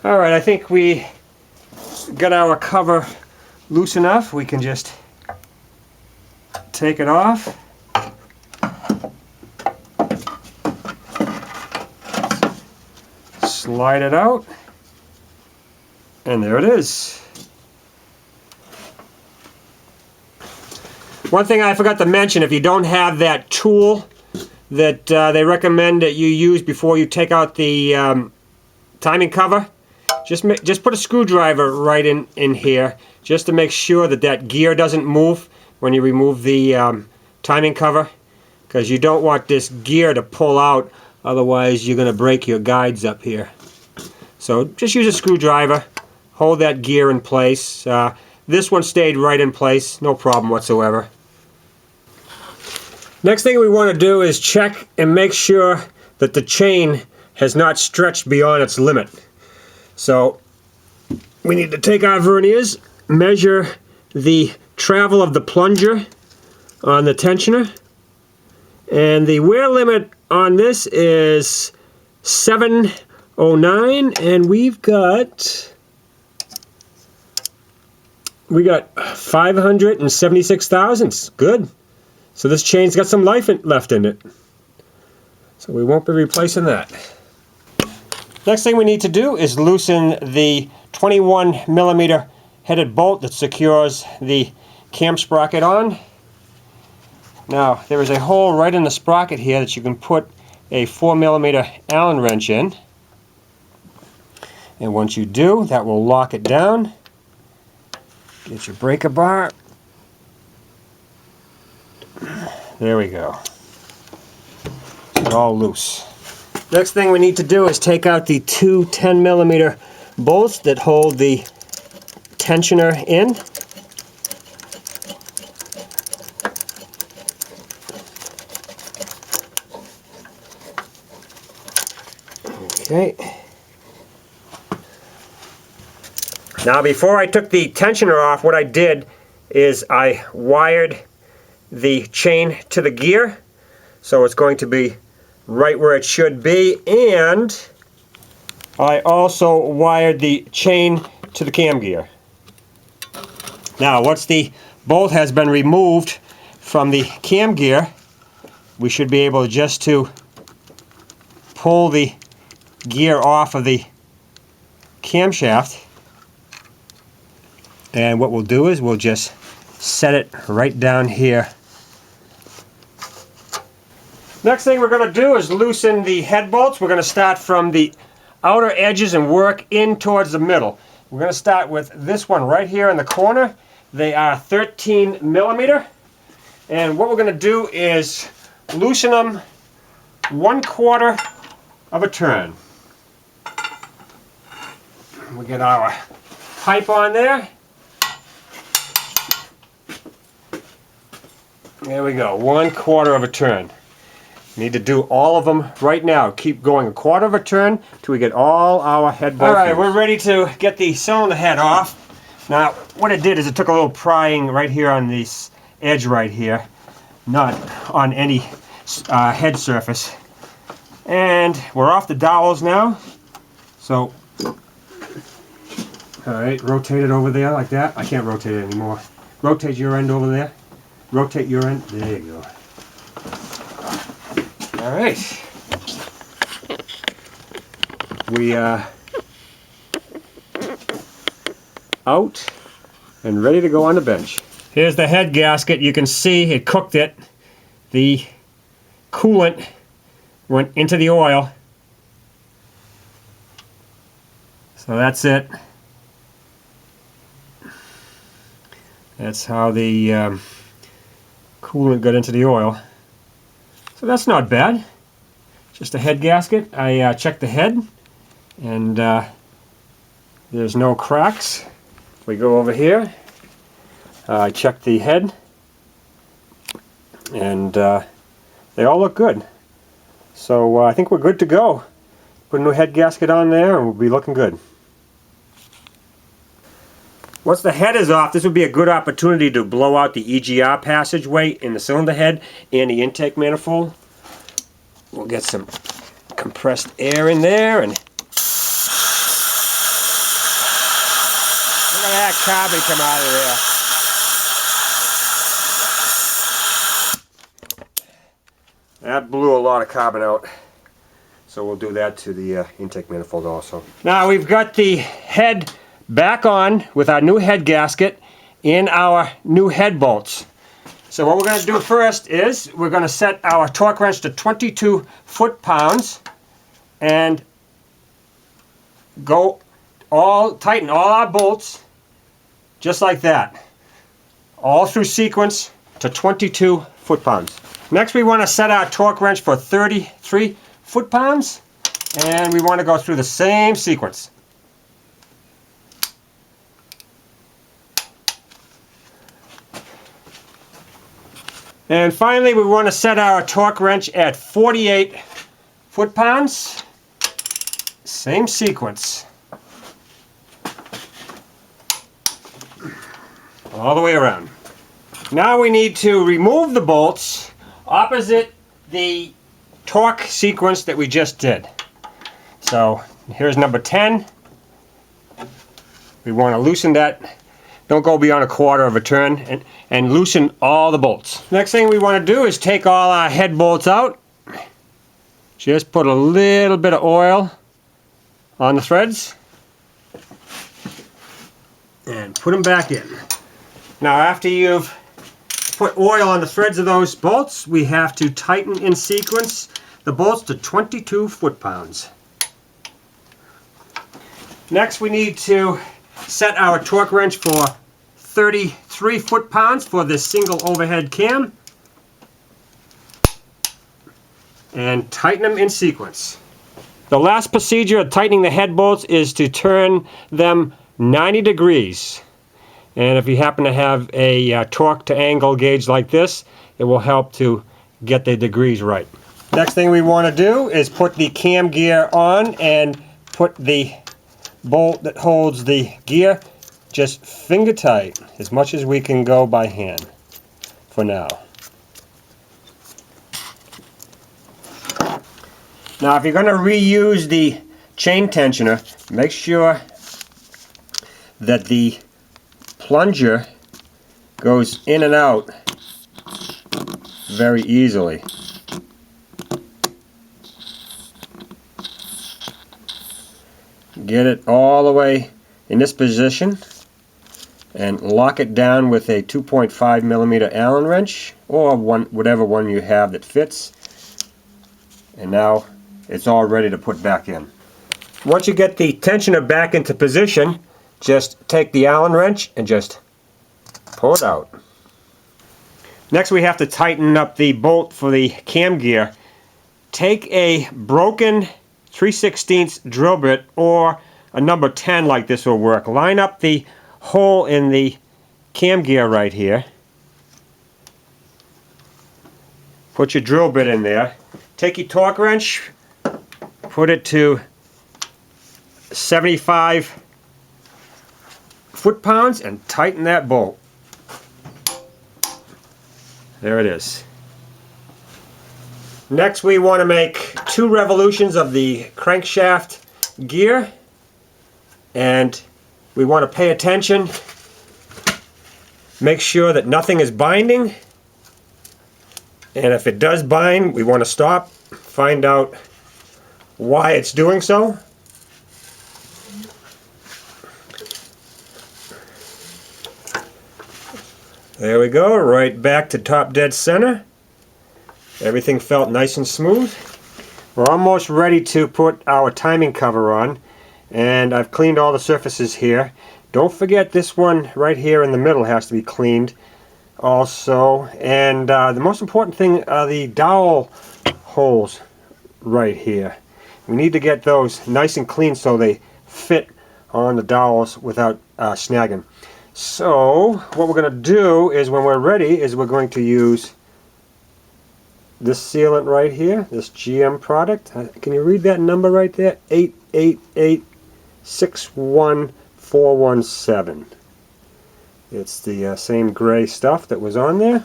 Alright, I think we got our cover loose enough. We can just take it off. Slide it out. And there it is. One thing I forgot to mention, if you don't have that tool that they recommend that you use before you take out the timing cover, just put a screwdriver right in here, just to make sure that that gear doesn't move when you remove the timing cover, because you don't want this gear to pull out, otherwise you're going to break your guides up here. So just use a screwdriver, hold that gear in place. This one stayed right in place, no problem whatsoever. Next thing we want to do is check and make sure that the chain has not stretched beyond its limit. So we need to take our verniers, measure the travel of the plunger on the tensioner, and the wear limit on this is 709, and we got 576 thousandths. Good. So this chain's got some life left in it. So we won't be replacing that. Next thing we need to do is loosen the 21mm headed bolt that secures the cam sprocket on. Now, there is a hole right in the sprocket here that you can put a 4mm Allen wrench in. And once you do, that will lock it down. Get your breaker bar. There we go. It's all loose. Next thing we need to do is take out the two 10mm bolts that hold the tensioner in. Okay. Now before I took the tensioner off, what I did is I wired the chain to the gear, so it's going to be right where it should be, and I also wired the chain to the cam gear. Now once the bolt has been removed from the cam gear, we should be able just to pull the gear off of the camshaft, and what we'll do is we'll just set it right down here. Next thing we're going to do is loosen the head bolts. We're going to start from the outer edges and work in towards the middle. We're going to start with this one right here in the corner. They are 13mm, and what we're going to do is loosen them 1/4 of a turn. We get our pipe on there. There we go, 1/4 of a turn. Need to do all of them right now. Keep going 1/4 of a turn till we get all our head bolts. Alright, we're ready to get the cylinder head off. Now, what it did is it took a little prying right here on this edge right here, not on any head surface. And we're off the dowels now. So, alright, rotate it over there like that. I can't rotate it anymore. Rotate your end over there. Rotate your end. There you go. Alright. We are out and ready to go on the bench. Here's the head gasket. You can see it cooked it. The coolant went into the oil. So that's it. That's how the coolant got into the oil. So that's not bad. Just a head gasket. I checked the head, and there's no cracks. We go over here. I checked the head, and they all look good. So I think we're good to go. Put a new head gasket on there, and we'll be looking good. Once the head is off, this would be a good opportunity to blow out the EGR passageway in the cylinder head and the intake manifold. We'll get some compressed air in there, and that carbon come out of there. That blew a lot of carbon out. So we'll do that to the intake manifold also. Now we've got the head back on with our new head gasket in our new head bolts. So what we're going to do first is we're going to set our torque wrench to 22 foot-pounds and tighten all our bolts just like that. All through sequence to 22 foot-pounds. Next we want to set our torque wrench for 33 foot-pounds, and we want to go through the same sequence. And finally we want to set our torque wrench at 48 foot-pounds. Same sequence. All the way around. Now we need to remove the bolts opposite the torque sequence that we just did. So here's number 10. We want to loosen that. Don't go beyond a quarter of a turn, and loosen all the bolts. Next thing we want to do is take all our head bolts out. Just put a little bit of oil on the threads and put them back in. Now after you've put oil on the threads of those bolts, we have to tighten in sequence the bolts to 22 foot-pounds. Next we need to set our torque wrench for 33 foot-pounds for this single overhead cam and tighten them in sequence. The last procedure of tightening the head bolts is to turn them 90 degrees. And if you happen to have a torque to angle gauge like this, it will help to get the degrees right. Next thing we want to do is put the cam gear on and put the bolt that holds the gear just finger tight, as much as we can go by hand for now. Now if you're going to reuse the chain tensioner, make sure that the plunger goes in and out very easily. Get it all the way in this position and lock it down with a 2.5 millimeter Allen wrench, or whatever one you have that fits. And now it's all ready to put back in. Once you get the tensioner back into position, just take the Allen wrench and just pull it out. Next we have to tighten up the bolt for the cam gear. Take a broken 3/16 drill bit or a number 10 like this will work. Line up the hole in the cam gear right here. Put your drill bit in there. Take your torque wrench, put it to 75 foot-pounds and tighten that bolt. There it is. Next we want to make 2 revolutions of the crankshaft gear, and we want to pay attention, make sure that nothing is binding, and if it does bind we want to stop, find out why it's doing so. There we go, right back to top dead center. Everything felt nice and smooth. We're almost ready to put our timing cover on, and I've cleaned all the surfaces here. Don't forget this one right here in the middle has to be cleaned also, and the most important thing are the dowel holes right here. We need to get those nice and clean so they fit on the dowels without snagging. So what we're going to do is, when we're ready, is we're going to use this sealant right here, this GM product. Can you read that number right there? 88861417. It's the same gray stuff that was on there.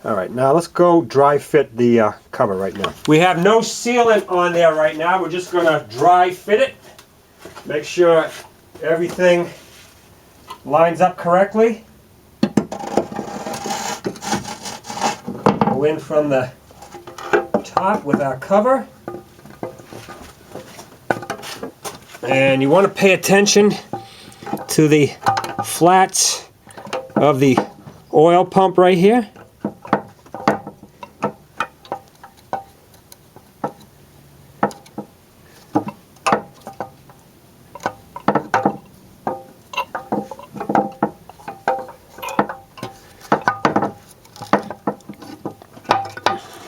Alright, now let's go dry fit the cover right now. We have no sealant on there right now. We're just going to dry fit it. Make sure everything lines up correctly. Go in from the top with our cover. And you want to pay attention to the flats of the oil pump right here.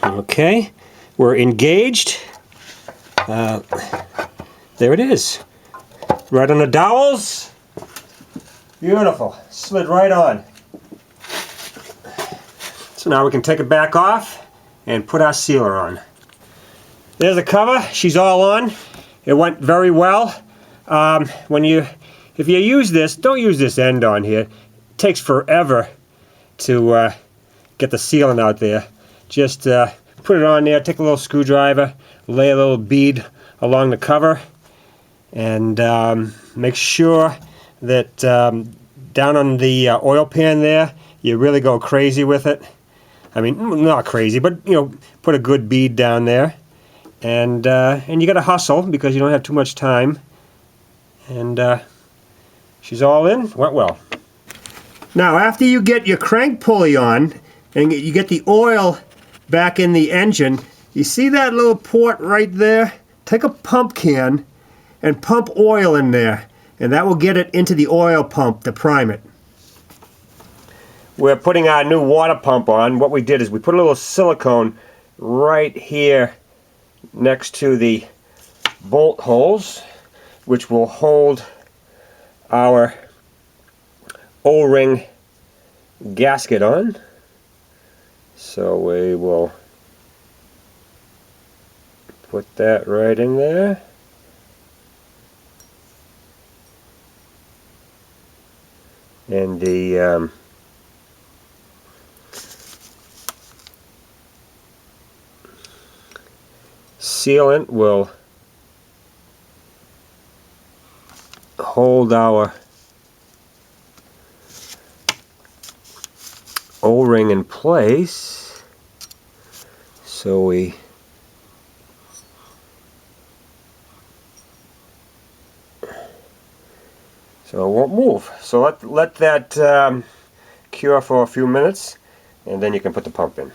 Okay, we're engaged. There it is. Right on the dowels. Beautiful. Slid right on. So now we can take it back off and put our sealer on. There's the cover. She's all on. It went very well. If you use this, don't use this end on here. It takes forever to get the sealant out there. Just put it on there, take a little screwdriver, lay a little bead along the cover, and make sure that down on the oil pan there, you really go crazy with it. I mean, not crazy, but you know, put a good bead down there, and you got to hustle because you don't have too much time. And she's all in. Went well. Now, after you get your crank pulley on and you get the oil back in the engine, you see that little port right there? Take a pump can and pump oil in there, and that will get it into the oil pump to prime it. We're putting our new water pump on. What we did is we put a little silicone right here next to the bolt holes, which will hold our O-ring gasket on. So we will put that right in there. And the sealant will hold our O-ring in place, so it won't move. So let that cure for a few minutes, and then you can put the pump in.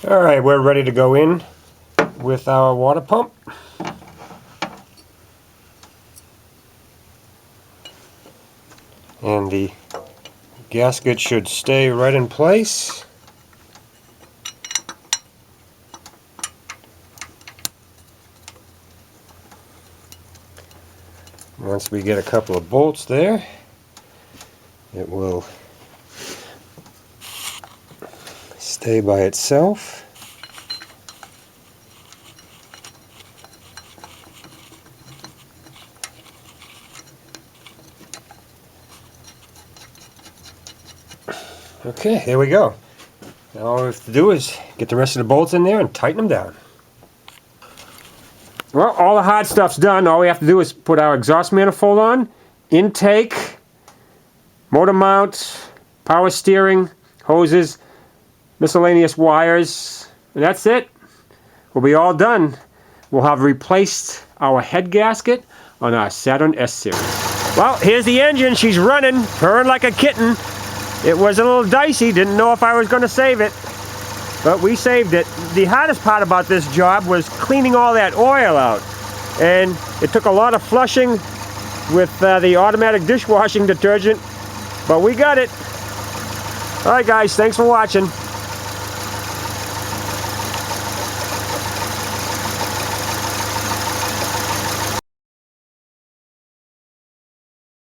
All right, we're ready to go in with our water pump. And the gasket should stay right in place. Once we get a couple of bolts there, it will stay by itself. Okay, there we go. Now all we have to do is get the rest of the bolts in there and tighten them down. Well, all the hard stuff's done. All we have to do is put our exhaust manifold on, intake, motor mount, power steering, hoses, miscellaneous wires, and that's it. We'll be all done. We'll have replaced our head gasket on our Saturn S series. Well, here's the engine. She's running, purring like a kitten. It was a little dicey, didn't know if I was going to save it, but we saved it. The hardest part about this job was cleaning all that oil out, and it took a lot of flushing with the automatic dishwashing detergent, but we got it. All right guys, thanks for watching.